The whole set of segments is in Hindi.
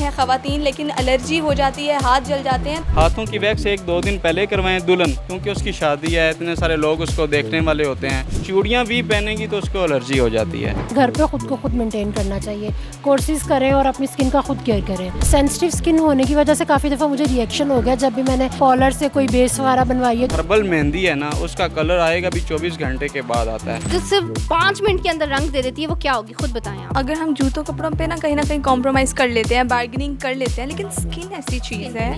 हैं ख़वातीन, लेकिन एलर्जी हो जाती है, हाथ जल जाते हैं। हाथों की वैक्स 1-2 दिन पहले करवाएं दुल्हन, क्योंकि उसकी शादी है, इतने सारे लोग उसको देखने वाले होते हैं। चूड़ियाँ भी पहनेंगी तो उसको एलर्जी हो जाती है। घर पे खुद को खुद मेंटेन करना चाहिए, कोर्सेज करें और अपनी स्किन का खुद केयर करें। सेंसिटिव स्किन होने की वजह से काफ़ी दफ़ा मुझे रिएक्शन हो गया जब भी मैंने पार्लर से कोई बेस वगैरह बनवाई है। हर्बल मेहंदी है ना, उसका कलर आएगा भी 24 घंटे के बाद आता है। जो सिर्फ 5 मिनट के अंदर रंग दे देती है, वो क्या होगी, खुद बताएं आप। अगर हम जूतों कपड़ों पे ना कहीं कॉम्प्रोमाइज़ कर लेते हैं, बार्गेनिंग कर लेते हैं, लेकिन स्किन ऐसी चीज़ है।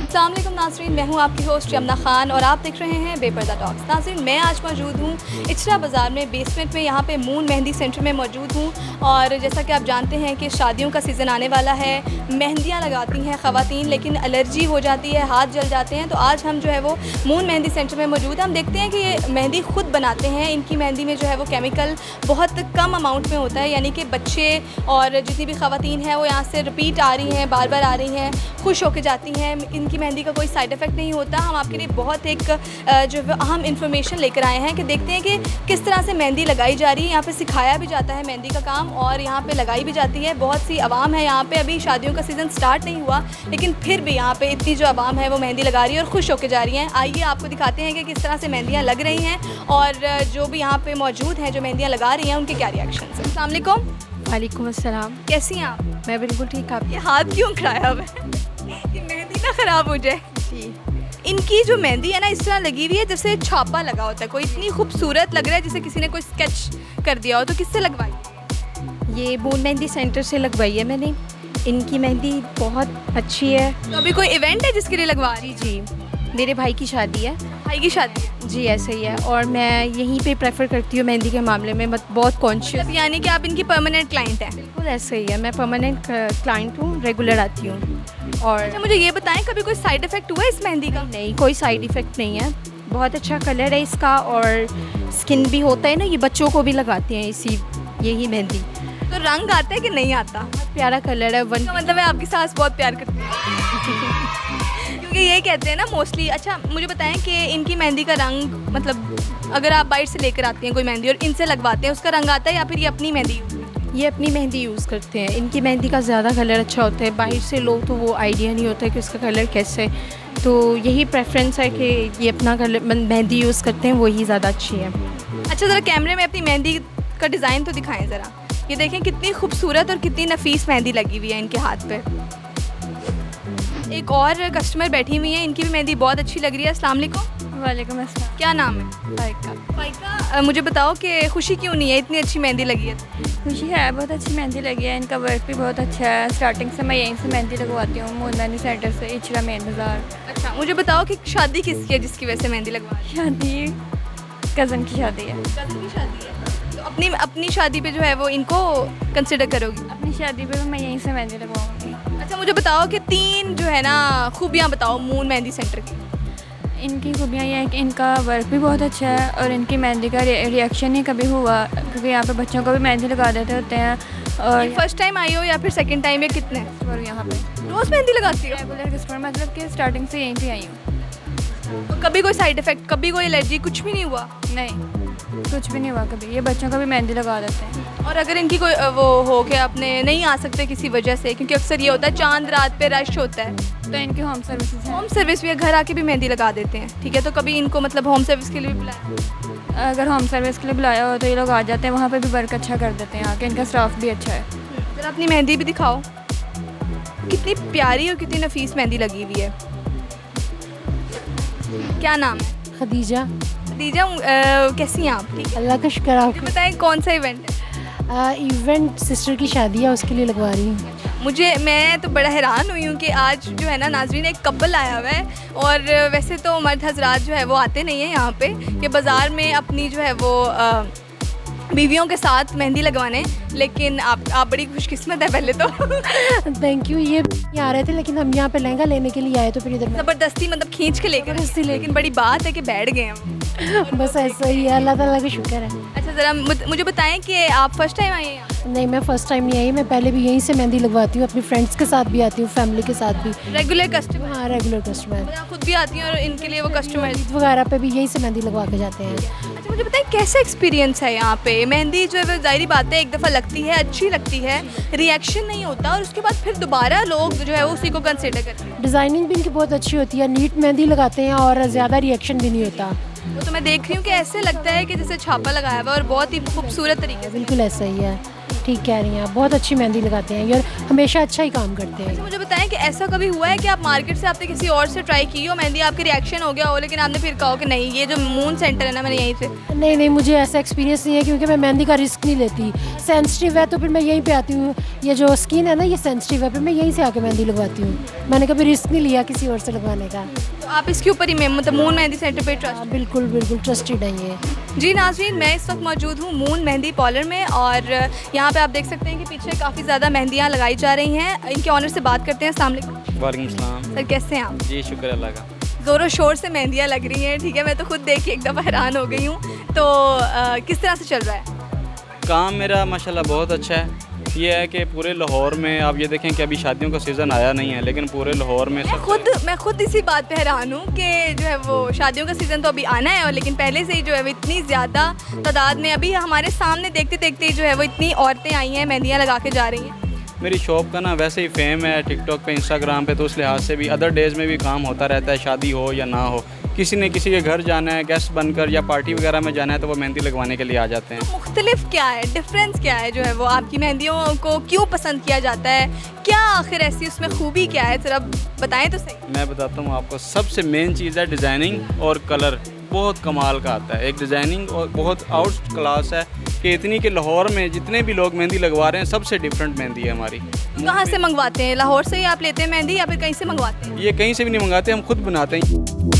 अस्सलाम वालेकुम नाज़रीन, मैं हूँ आपकी होस्ट यमुना खान और आप देख रहे हैं बेपर्दा टॉक्स। नाज़रीन, मैं आज मौजूद हूँ इचरा बाज़ार में, बेसमेंट में, यहाँ पे मून मेहंदी सेंटर में मौजूद हूँ। और जैसा कि आप जानते हैं कि शादियों का सीज़न आने वाला है, मेहंदियाँ लगाती हैं ख़वातीन, लेकिन एलर्जी हो जाती है, हाथ जल जाते हैं। तो आज हम जो है वो मून मेहंदी सेंटर में मौजूद हैं। हम देखते हैं कि ये मेहंदी ख़ुद बनाते हैं। इनकी मेहंदी में जो है वो केमिकल बहुत कम अमाउंट में होता है, यानी कि बच्चे और जितनी भी ख़वातीन हैं वो यहाँ से रिपीट आ रही हैं, बार बार आ रही हैं, खुश होकर जाती हैं। इनकी मेहंदी का कोई साइड इफ़ेक्ट नहीं होता। हम आपके लिए बहुत एक जो अहम इन्फॉर्मेशन लेकर आए हैं कि देखते हैं कि किस तरह से मेहंदी लगाई जा रही है। यहाँ पे सिखाया भी जाता है मेहंदी का काम और यहाँ पे लगाई भी जाती है। बहुत सी आवाम है यहाँ पे, अभी शादियों का सीज़न स्टार्ट नहीं हुआ, लेकिन फिर भी यहाँ पे इतनी जो आवाम है वो मेहंदी लगा रही है और खुश होकर जा रही हैं। आइए आपको दिखाते हैं कि किस तरह से मेहंदियाँ लग रही हैं और जो भी यहाँ पे मौजूद हैं, जो मेहंदियाँ लगा रही हैं, उनके क्या रिएक्शन हैं। अस्सलाम वालेकुम। वालेकुम अस्सलाम। कैसी हैं आप? मैं बिल्कुल ठीक। आप? ये हाथ क्यों खड़ाया हुआ है? ये मेहंदी ना ख़राब हो जाए। जी, इनकी जो मेहंदी है ना, इस तरह लगी हुई है जैसे छापा लगा होता है, कोई इतनी खूबसूरत लग रहा है जैसे किसी ने कोई स्केच कर दिया हो। तो किससे लगवाई? ये मून मेहंदी सेंटर से लगवाई है मैंने। इनकी मेहंदी बहुत अच्छी है। तो अभी कोई इवेंट है जिसके लिए लगवा रही? जी, मेरे भाई की शादी है। भाई की शादी है? जी, ऐसा ही है। और मैं यहीं पे प्रेफर करती हूँ मेहंदी के मामले में, बहुत कॉन्शियस। मतलब यानी कि आप इनकी परमानेंट क्लाइंट हैं? बिल्कुल ऐसा ही है, मैं परमानेंट क्लाइंट हूँ, रेगुलर आती हूँ। और अच्छा, मुझे ये बताएं, कभी कोई साइड इफ़ेक्ट हुआ है इस मेहंदी का? नहीं, कोई साइड इफ़ेक्ट नहीं है। बहुत अच्छा कलर है इसका और स्किन भी होता है ना, ये बच्चों को भी लगाते हैं यही मेहंदी। तो रंग आता है कि नहीं आता? बहुत प्यारा कलर है। इसका मतलब है आपकी सास बहुत प्यार करती है। क्योंकि ये कहते हैं ना मोस्टली। अच्छा, मुझे बताएं कि इनकी मेहंदी का रंग, मतलब अगर आप बाहर से लेकर आती हैं कोई मेहंदी और इनसे लगवाते हैं, उसका रंग आता है या फिर ये अपनी मेहंदी? ये अपनी मेहंदी यूज़ करते हैं। इनकी मेहंदी का ज़्यादा कलर अच्छा होता है। बाहर से लोग तो वो आइडिया नहीं होता है कि उसका कलर कैसे है। तो यही प्रेफरेंस है कि ये अपना कलर मेहंदी यूज़ करते हैं, वही ज़्यादा अच्छी है। अच्छा, ज़रा कैमरे में अपनी मेहंदी का डिज़ाइन तो दिखाएं ज़रा। ये देखें कितनी खूबसूरत और कितनी नफीस मेहंदी लगी हुई है इनके हाथ पे। एक और कस्टमर बैठी हुई है, इनकी भी मेहंदी बहुत अच्छी लग रही है। अस्सलाम वालेकुम। वालेकुम अस्सलाम। क्या नाम है? फाइका। मुझे बताओ कि खुशी क्यों नहीं है, इतनी अच्छी मेहंदी लगी है? खुशी है, बहुत अच्छी मेहंदी लगी है। इनका वर्क भी बहुत अच्छा है। स्टार्टिंग से मैं यहीं से मेहंदी लगवाती हूँ, मून मेहंदी सेंटर से, इचरा मेन बाज़ार। अच्छा, मुझे बताओ कि शादी किसकी है जिसकी वजह से मेहंदी लगवा रही शादी कज़न की शादी है। कज़न की शादी है, तो अपनी शादी पे जो है वो इनको कंसिडर करोगी? अपनी शादी पे मैं यहीं से मेहंदी लगवाऊँगी। अच्छा, मुझे बताओ कि 3 जो है ना खूबियाँ बताओ मून मेहंदी सेंटर की। इनकी खूबियाँ ये हैं कि इनका वर्क भी बहुत अच्छा है और इनकी मेहंदी का रिएक्शन नहीं कभी हुआ, क्योंकि यहाँ पे बच्चों को भी मेहंदी लगा देते होते हैं। और फर्स्ट टाइम आई हो या फिर सेकंड टाइम या कितने? और यहाँ पे रोज़ मेहंदी लगाती हो? रेगुलर कस्टमर, मतलब कि स्टार्टिंग से यहीं पे आई हूँ। तो कभी कोई साइड इफ़ेक्ट, कभी कोई एलर्जी, कुछ भी नहीं हुआ? नहीं, कुछ भी नहीं हुआ कभी। ये बच्चों को भी मेहंदी लगा देते हैं। और अगर इनकी कोई वो हो कि अपने नहीं आ सकते किसी वजह से, क्योंकि अक्सर ये होता है चांद रात पे रश होता है, तो इनकी होम सर्विसेज हैं। होम सर्विस भी है, घर आके भी मेहंदी लगा देते हैं, ठीक है? तो कभी इनको मतलब होम सर्विस के लिए भी बुलाया? अगर होम सर्विस के लिए बुलाया हो तो ये लोग आ जाते हैं, वहाँ पे भी वर्क अच्छा कर देते हैं। यहाँ के इनका स्टाफ भी अच्छा है। जरा अपनी मेहंदी भी दिखाओ, कितनी प्यारी और कितनी नफीस मेहंदी लगी हुई है। क्या नाम है? खदीजा। खदीजा, कैसी हैं आप? ठीक है। अल्लाह का शुक्र। आपको? बताएं कौन सा इवेंट है? इवेंट सिस्टर की शादी है, उसके लिए लगवा रही हूँ। मैं तो बड़ा हैरान हुई हूँ कि आज जो है ना नाज़रीन, एक कपल आया हुआ है। और वैसे तो मर्द हजरात जो है वो आते नहीं हैं यहाँ पे कि बाज़ार में अपनी जो है वो बीवियों के साथ मेहंदी लगवाने, लेकिन आप बड़ी खुशकिस्मत है पहले तो। Thank you. ये आ रहे थे लेकिन हम यहाँ पे लहंगा लेने के लिए आए तो फिर इधर ज़बरदस्ती मतलब खींच के लेकर, लेकिन बड़ी बात है कि बैठ गए हम। बस ऐसा ही है, अल्लाह ताला का शुक्र है। अच्छा, ज़रा मुझे बताएं कि आप फर्स्ट टाइम आए हैं यहाँ? नहीं, मैं फ़र्स्ट टाइम नहीं आई। मैं पहले भी यहीं से मेहंदी लगवाती हूँ, अपनी फ्रेंड्स के साथ भी आती हूँ, फैमिली के साथ भी। Regular customer? हाँ, रेगुलर कस्टमर। आप खुद भी आती हैं और इनके लिए वो कस्टमर वगैरह पे भी यहीं से मेहंदी लगवा के जाते हैं। अच्छा, मुझे बताएं कैसा एक्सपीरियंस है यहाँ पे? मेहंदी जो है वो ज़ाहिरी बात है एक दफ़ा लगती है, अच्छी लगती है, रिएक्शन नहीं होता और उसके बाद फिर दोबारा लोग जो है वो उसी को कंसिडर करते हैं। डिज़ाइनिंग भी इनकी बहुत अच्छी होती है, नीट मेहंदी लगाते हैं और ज़्यादा रिएक्शन भी नहीं होता। वो तो मैं देख रही हूँ कि ऐसे लगता है कि जैसे छापा लगाया हुआ है और बहुत ही खूबसूरत तरीके से। बिल्कुल ऐसा ही है, ठीक कह रही हैं आप, बहुत अच्छी मेहंदी लगाते हैं ये और हमेशा अच्छा ही काम करते हैं। अच्छा मुझे बताएं कि ऐसा कभी हुआ है कि आप मार्केट से आपने किसी और से ट्राई की हो मेहंदी, आपके रिएक्शन हो गया हो लेकिन आपने फिर कहा हो कि नहीं ये जो मून सेंटर है ना मैंने यहीं से? नहीं नहीं, मुझे ऐसा एक्सपीरियंस नहीं है क्योंकि मैं मेहंदी का रिस्क नहीं लेती। सेंसिटिव है तो फिर मैं यहीं पे आती हूँ, ये जो स्किन है ना ये सेंसिटिव है, फिर मैं यहीं से आके मेहंदी लगवाती हूँ। मैंने कभी रिस्क नहीं लिया किसी और से लगवाने का। तो आप इसके ऊपर ही मतलब मून मेहंदी सेंटर पे ट्रस्ट? बिल्कुल बिल्कुल ट्रस्टेड है ये। जी नाज़रीन, मैं इस वक्त मौजूद हूँ मून मेहंदी पार्लर में और यहाँ पे आप देख सकते हैं कि पीछे काफ़ी ज़्यादा मेहंदियाँ लगाई जा रही हैं। इनके ऑनर से बात करते हैं। अस्सलाम वालेकुम। वालेकुम सलाम। सर कैसे हैं आप? जी शुक्र अल्लाह का। ज़ोरों शोर से मेहंदियाँ लग रही हैं, ठीक है, मैं तो खुद देख के एक दफ़ा हैरान हो गई हूँ। तो किस तरह से चल रहा है काम? मेरा माशाल्लाह बहुत अच्छा है। ये है कि पूरे लाहौर में आप ये देखें कि अभी शादियों का सीज़न आया नहीं है लेकिन पूरे लाहौर में मैं खुद इसी बात पे हैरान हूँ कि जो है वो शादियों का सीज़न तो अभी आना है और लेकिन पहले से ही जो है वो इतनी ज़्यादा तादाद में अभी हमारे सामने देखते देखते जो है वो इतनी औरतें आई हैं मेहंदियाँ लगा के जा रही हैं। मेरी शॉप का ना वैसे ही फेम है टिकटॉक पे, इंस्टाग्राम पे, तो उस लिहाज से भी अदर डेज़ में भी काम होता रहता है, शादी हो या ना हो। किसी ने किसी के घर जाना है गेस्ट बनकर या पार्टी वगैरह में जाना है तो वो मेहंदी लगवाने के लिए आ जाते हैं। मुख्तलिफ क्या है, डिफरेंस क्या है जो है वो आपकी मेहंदियों को क्यों पसंद किया जाता है? क्या आखिर ऐसी उसमें खूबी क्या है, ज़रा बताएं तो सही। मैं बताता हूँ आपको, सबसे मेन चीज़ है डिज़ाइनिंग और कलर बहुत कमाल का आता है। एक डिज़ाइनिंग और बहुत आउट क्लास है कि इतनी कि लाहौर में जितने भी लोग मेहंदी लगवा रहे हैं सबसे डिफरेंट मेहंदी है हमारी। कहाँ से मंगवाते हैं? लाहौर से ही आप लेते हैं मेहंदी या फिर कहीं से मंगवाते हैं? ये कहीं से भी नहीं मंगाते, हम खुद बनाते हैं।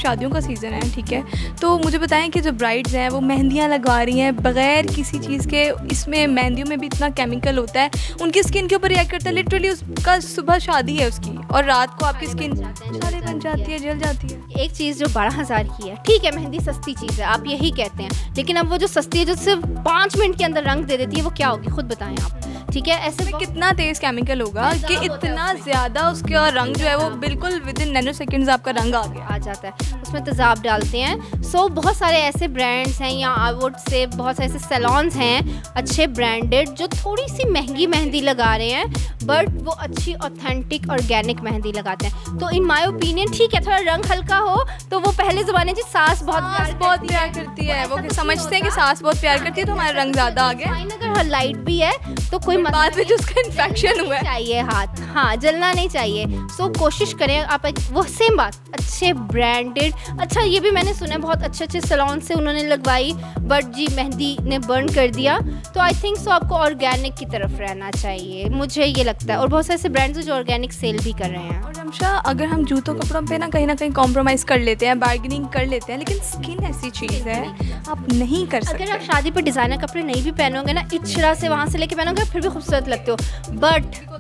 शादियों का सीज़न है, ठीक है, तो मुझे बताएं कि जो ब्राइड्स हैं वो मेहंदियाँ लगवा रही हैं बग़ैर किसी चीज़ के, इसमें मेहंदियों में भी इतना केमिकल होता है, उनकी स्किन के ऊपर रिएक्ट करता है। लिटरली उसका सुबह शादी है उसकी और रात को आपकी स्किन सारे बन जाती है, जल जाती है। एक चीज़ जो 12,000 की है, ठीक है मेहंदी सस्ती चीज़ है, आप यही कहते हैं, लेकिन अब वो जो सस्ती है जो सिर्फ 5 मिनट के अंदर रंग दे देती है वो क्या होगी खुद बताएं आप, ठीक है। ऐसे में कितना तेज़ केमिकल होगा कि इतना ज़्यादा उसका रंग जो है वो बिल्कुल विद इन नैनो सेकेंड्स आपका रंग आ जाता है, उसमें तेज़ाब डालते हैं। सो बहुत सारे ऐसे ब्रांड्स हैं या आई वुड से बहुत सारे ऐसे सैलॉन्स हैं अच्छे ब्रांडेड जो थोड़ी सी महंगी मेहंदी लगा रहे हैं बट वो अच्छी ऑथेंटिक ऑर्गेनिक मेहंदी लगाते हैं। तो इन माय ओपिनियन ठीक है, थोड़ा रंग हल्का हो तो वो पहले ज़माने की सास बहुत प्यार करती है, वो समझते हैं कि सास बहुत प्यार करती है तो हमारा रंग ज़्यादा आ गया। अगर लाइट भी है तो कोई बाद में जो उसका इन्फेक्शन हुआ है चाहिए हाथ, हाँ जलना नहीं चाहिए। सो कोशिश करें आप वो सेम बात अच्छे ब्रांडेड, अच्छा ये भी मैंने सुना है बहुत अच्छे अच्छे सैलून से उन्होंने लगवाई बट जी मेहंदी ने बर्न कर दिया, तो आई थिंक सो आपको ऑर्गेनिक की तरफ रहना चाहिए, मुझे ये लगता है। और बहुत सारे ऐसे ब्रांड्स हैं जो ऑर्गेनिक सेल भी कर रहे हैं। और रमशा अगर हम जूतों कपड़ों पे ना कहीं कॉम्प्रोमाइज़ कर लेते हैं, बार्गेनिंग कर लेते हैं, लेकिन स्किन ऐसी चीज़ है आप नहीं कर सकते। अगर आप शादी पर डिज़ाइनर कपड़े नहीं भी पहनोगे ना, इच्छा से वहाँ से लेके पहनोगे फिर भी खूबसूरत लगते हो, बट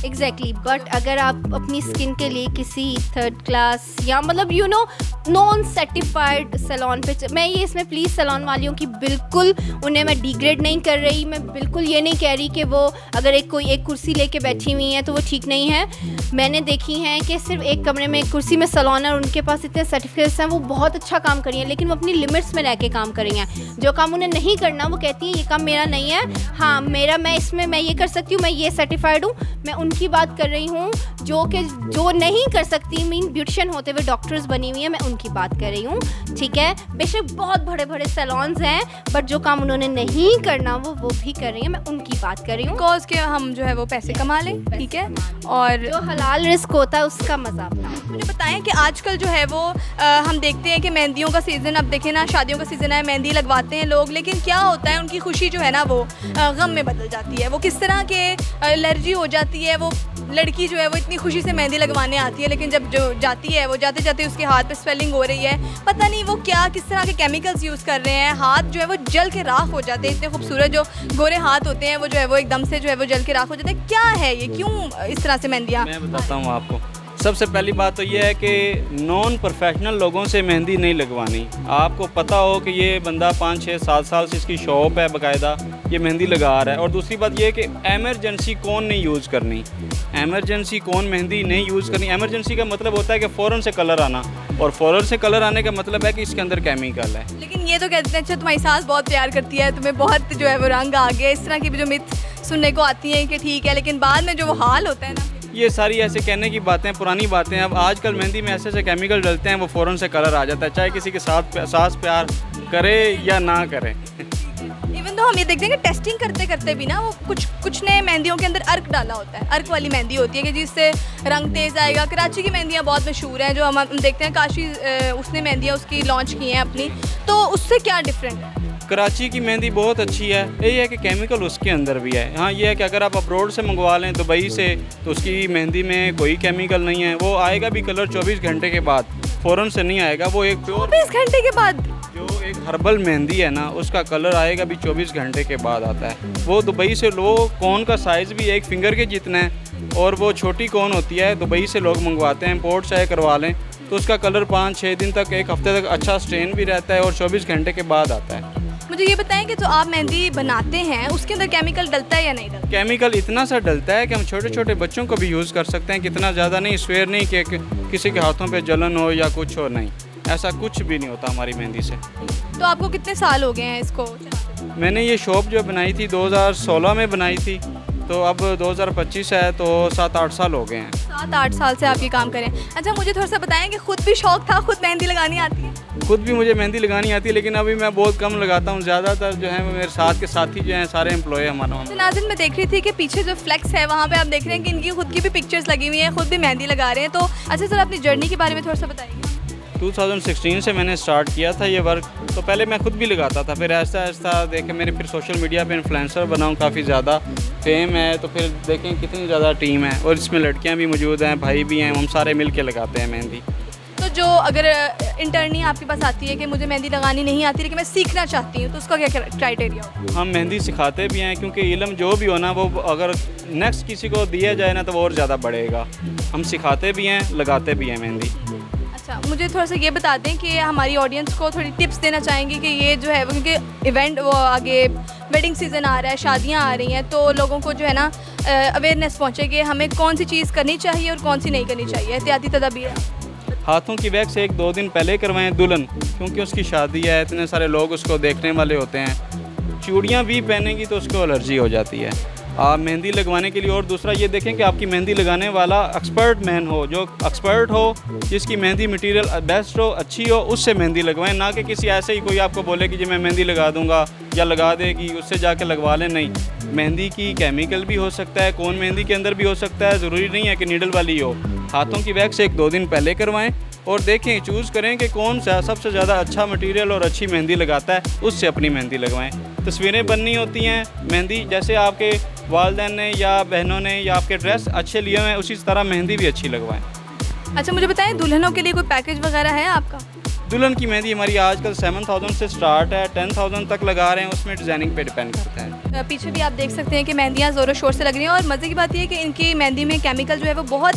एग्जैक्टली बट अगर आप अपनी स्किन के लिए किसी थर्ड क्लास या मतलब you know non certified salon पे, मैं ये इसमें प्लीज़ सैलून वालियों की बिल्कुल उन्हें मैं डिग्रेड नहीं कर रही, मैं बिल्कुल ये नहीं कह रही कि वो अगर कोई एक कुर्सी लेके बैठी हुई है तो वो ठीक नहीं है। मैंने देखी हैं कि सिर्फ एक कमरे में एक कुर्सी में सैलून है और उनके पास इतने सर्टिफिकेट्स हैं, वो बहुत अच्छा काम कर रही हैं लेकिन वो अपनी लिमिट्स में रह के काम कर रही हैं। जो काम उन्हें नहीं करना वो कहती हैं ये काम मेरा नहीं है, हाँ मेरा, मैं इसमें मैं ये कर सकती हूँ, मैं ये सर्टिफाइड हूँ। मैं उनकी बात कर रही हूँ जो नहीं कर सकती, मीन ब्यूटिशियन होते हुए डॉक्टर्स बनी हुई है, मैं उनकी बात कर रही हूँ, ठीक है। बेशक बहुत बड़े बड़े सैलून्स हैं बट जो काम उन्होंने नहीं करना वो भी कर रही हैं, मैं उनकी बात कर रही हूँ। बिकॉज के हम जो है वो पैसे कमा लें, ठीक है, और जो हलाल रिस्क होता है उसका मजा अपना। मुझे बताएं कि आजकल जो है वो हम देखते हैं कि मेहंदियों का सीज़न, अब देखें ना शादियों का सीज़न है, मेहंदी लगवाते हैं लोग, लेकिन क्या होता है उनकी खुशी जो है ना वो गम में बदल जाती है। वो किस तरह के एलर्जी हो जाती है, वो लड़की जो है वो इतनी खुशी से मेहंदी लगवाने आती है लेकिन जब जो जाती है वो जाते जाते उसके हाथ पे स्वेलिंग हो रही है, पता नहीं वो क्या किस तरह के केमिकल्स यूज़ कर रहे हैं, हाथ जो है वो जल के राख हो जाते हैं। इतने खूबसूरत जो गोरे हाथ होते हैं वो जो है वो एकदम से जो है वो जल के राख हो जाते हैं। क्या है ये, क्यों इस तरह से मेहंदियाँ? मैं बताता हूँ आपको, सबसे पहली बात तो ये है कि नॉन प्रोफेशनल लोगों से मेहंदी नहीं लगवानी। आपको पता हो कि ये बंदा 5, 6, 7 साल से इसकी शॉप है, बाकायदा ये मेहंदी लगा रहा है। और दूसरी बात ये है कि एमरजेंसी कौन नहीं यूज़ करनी, एमरजेंसी कौन मेहंदी नहीं यूज़ करनी। एमरजेंसी का मतलब होता है कि फ़ौरन से कलर आना, और फ़ौरन से कलर आने का मतलब है कि इसके अंदर केमिकल है। लेकिन ये तो कहते हैं अच्छा तुम्हारी सास बहुत प्यार करती है, तुम्हें बहुत जो है वो रंग आ गया, इस तरह की भी जो मिथ सुनने को आती हैं कि ठीक है, लेकिन बाद में जो वो हाल होता है ना, ये सारी ऐसे कहने की बातें, पुरानी बातें। अब आजकल मेहंदी में ऐसे ऐसे केमिकल डलते हैं, वो फ़ौरन से कलर आ जाता है, चाहे किसी के साथ सास प्यार करे या ना करे। इवन तो हम ये देखते हैं कि टेस्टिंग करते करते भी ना वो कुछ ने मेहंदियों के अंदर अर्क डाला होता है। अर्क वाली मेहंदी होती है कि जिससे रंग तेज़ आएगा। कराची की मेहंदियाँ बहुत मशहूर हैं, जो हम देखते हैं काशी उसने मेहंदियाँ उसकी लॉन्च की हैं अपनी, तो उससे क्या डिफरेंट है? कराची की मेहंदी बहुत अच्छी है, यही है कि केमिकल उसके अंदर भी है। हाँ, ये है कि अगर आप अब्रोड से मंगवा लें दुबई से, तो उसकी मेहंदी में कोई केमिकल नहीं है। वो आएगा भी कलर 24 घंटे के बाद, फ़ौरन से नहीं आएगा। वो एक प्योर 24 घंटे के बाद जो एक हर्बल मेहंदी है ना, उसका कलर आएगा भी 24 घंटे के बाद आता है। वो दुबई से लो, कोन का साइज़ भी एक फिंगर के जितना है, और वो छोटी कोन होती है, दुबई से लोग मंगवाते हैं, इम्पोर्ट चाहे करवा लें, तो उसका कलर 5-6 दिन तक, एक हफ्ते तक अच्छा स्ट्रेन भी रहता है, और 24 घंटे के बाद आता है। मुझे ये बताएं कि जो आप मेहंदी बनाते हैं उसके अंदर केमिकल डलता है या नहीं डलता? केमिकल इतना सा डलता है कि हम छोटे छोटे बच्चों को भी यूज़ कर सकते हैं, कितना ज़्यादा नहीं, स्वेयर नहीं कि किसी के हाथों पे जलन हो या कुछ हो, नहीं, ऐसा कुछ भी नहीं होता हमारी मेहंदी से। तो आपको कितने साल हो गए हैं इसको चलाते? मैंने ये शॉप जो बनाई थी 2016 में बनाई थी, तो अब 2025 है, तो 7-8 साल हो गए हैं। 7-8 साल से आप ये काम करें। अच्छा, मुझे थोड़ा सा बताएं कि खुद भी शौक था, खुद मेहंदी लगानी आती है? खुद भी मुझे मेहंदी लगानी आती है, लेकिन अभी मैं बहुत कम लगाता हूँ। ज़्यादातर जो है मेरे साथ के साथी जो हैं सारे एम्प्लॉय हमारा। तो नाज़रीन, मैं देख रही थी कि पीछे जो फ्लेक्स है वहाँ पे आप देख रहे हैं कि इनकी खुद की भी पिक्चर्स लगी हुई हैं, खुद भी मेहंदी लगा रहे हैं। तो अच्छा सर, अपनी जर्नी के बारे में थोड़ा सा बताइए। 2016 से मैंने स्टार्ट किया था ये वर्क। तो पहले मैं खुद भी लगाता था, फिर ऐसा ऐसा देखें मेरे फिर सोशल मीडिया पे इन्फ्लुएंसर बनाऊँ, काफ़ी ज़्यादा फेम है, तो फिर देखें कितनी ज़्यादा टीम है, और इसमें लड़कियां भी मौजूद हैं, भाई भी हैं, हम सारे मिल के लगाते हैं मेहंदी। तो जो अगर इंटर्नी आपके पास आती है कि मुझे मेहंदी लगानी नहीं आती लेकिन मैं सीखना चाहती हूँ, तो उसका क्या क्राइटेरिया हो? हम मेहंदी सिखाते भी हैं, क्योंकि इल्म जो भी हो ना, वो अगर नेक्स्ट किसी को दिया जाए ना, तो वो और ज़्यादा बढ़ेगा। हम सिखाते भी हैं, लगाते भी हैं मेहंदी। अच्छा, मुझे थोड़ा सा ये बता दें कि हमारी ऑडियंस को थोड़ी टिप्स देना चाहेंगे कि ये जो है वो, क्योंकि इवेंट वो आगे वेडिंग सीज़न आ रहा है, शादियां आ रही हैं, तो लोगों को जो है ना अवेयरनेस पहुँचे कि हमें कौन सी चीज़ करनी चाहिए और कौन सी नहीं करनी चाहिए, एहतियाती तदाबीर। हाथों की वैक्स 1-2 दिन पहले करवाएं दुल्हन, क्योंकि उसकी शादी है, इतने सारे लोग उसको देखने वाले होते हैं। चूड़ियाँ भी पहनेंगी तो उसको एलर्जी हो जाती है आप मेहंदी लगवाने के लिए। और दूसरा ये देखें कि आपकी मेहंदी लगाने वाला एक्सपर्ट मैन हो, जो एक्सपर्ट हो, जिसकी मेहंदी मटेरियल बेस्ट हो, अच्छी हो, उससे मेहंदी लगवाएं। ना कि किसी ऐसे ही कोई आपको बोले कि जी मैं मेहंदी लगा दूंगा या लगा देगी, उससे जाके लगवा लें। नहीं, मेहंदी की केमिकल भी हो सकता है, कौन मेहंदी के अंदर भी हो सकता है, ज़रूरी नहीं है कि नीडल वाली हो। हाथों की वैक्स 1-2 दिन पहले करवाएं, और देखें, चूज़ करें कि कौन सा सबसे ज़्यादा अच्छा मटेरियल और अच्छी मेहंदी लगाता है, उससे अपनी मेहंदी लगवाएं। तस्वीरें बननी होती हैं मेहंदी, जैसे आपके वालिदैन ने या बहनों ने या आपके ड्रेस अच्छे लिए हुए हैं, उसी तरह मेहंदी भी अच्छी लगवाएं। अच्छा, मुझे बताएं दुल्हनों के लिए कोई पैकेज वगैरह है आपका? दुल्हन की मेहंदी हमारी आजकल 7000 से स्टार्ट है, 10000 तक लगा रहे हैं, उसमें डिज़ाइनिंग पे डिपेंड करता है। पीछे भी आप देख सकते हैं कि मेहंदियाँ ज़ोरों शोर से लग रही हैं, और मज़े की बात यह है कि इनकी मेहंदी में केमिकल जो है वो बहुत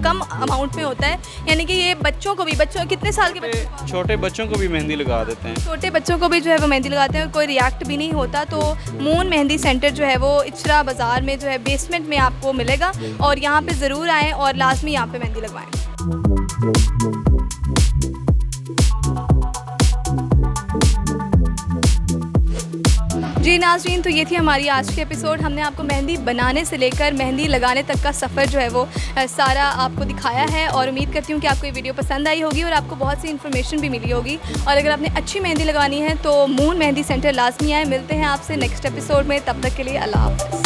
कम अमाउंट में होता है, यानी कि ये बच्चों को भी, बच्चों कितने साल के बच्चों, छोटे बच्चों को भी मेहंदी लगा देते हैं, छोटे बच्चों को भी जो है वो मेहंदी लगाते हैं, कोई रिएक्ट भी नहीं होता। तो मून मेहंदी सेंटर जो है वो इचरा बाज़ार में जो है बेसमेंट में आपको मिलेगा, और यहाँ पर ज़रूर आएँ और लाजमी यहाँ पर मेहंदी लगवाएँ। जी नाज़रीन, तो ये थी हमारी आज की एपिसोड। हमने आपको मेहंदी बनाने से लेकर मेहंदी लगाने तक का सफ़र जो है वो सारा आपको दिखाया है, और उम्मीद करती हूँ कि आपको ये वीडियो पसंद आई होगी और आपको बहुत सी इन्फॉर्मेशन भी मिली होगी। और अगर आपने अच्छी मेहंदी लगानी है तो मून मेहंदी सेंटर लाजमी आए। मिलते हैं आपसे नेक्स्ट एपिसोड में, तब तक के लिए अल्लाह हाफ़िज़।